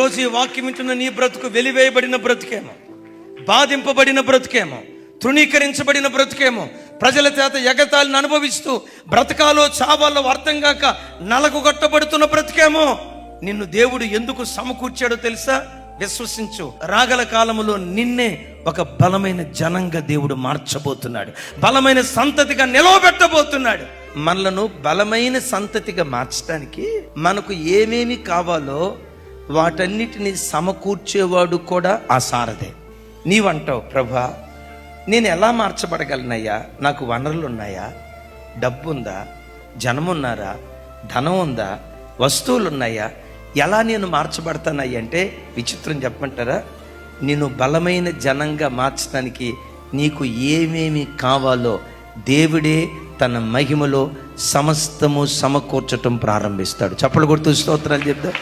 ఈరోజు ఈ వాక్యం వింటున్న నీ బ్రతుకు వెలివేయబడిన బ్రతుకేమో, బాధింపబడిన బ్రతుకేమో, తృణీకరించబడిన బ్రతుకేమో, ప్రజల చేత ఎగతాళిని అనుభవిస్తూ బ్రతకాలో చావాలో అర్థం కాక నలగొట్టబడుతున్న బ్రతుకేమో. నిన్ను దేవుడు ఎందుకు సమకూర్చాడో తెలుసా? విశ్వసించు. రాగల కాలములో నిన్నే ఒక బలమైన జనంగా దేవుడు మార్చబోతున్నాడు, బలమైన సంతతిగా నిలవబెట్టబోతున్నాడు. మనలను బలమైన సంతతిగా మార్చడానికి మనకు ఏమేమి కావాలో వాటన్నిటిని సమకూర్చేవాడు కూడా ఆ సారథే. నీవంటావు, ప్రభా నేను ఎలా మార్చబడగలనయ్యా? నాకు వనరులు ఉన్నాయా? డబ్బు ఉందా? జనమున్నారా? ధనం ఉందా? వస్తువులు ఉన్నాయా? ఎలా నేను మార్చబడతానయ్యా అంటే, విచిత్రం చెప్పమంటారా? నేను బలమైన జనంగా మార్చడానికి నీకు ఏమేమి కావాలో దేవుడే తన మహిమలో సమస్తము సమకూర్చటం ప్రారంభిస్తాడు. చప్పలు కొడుతూ స్తోత్రాలు చెప్తా.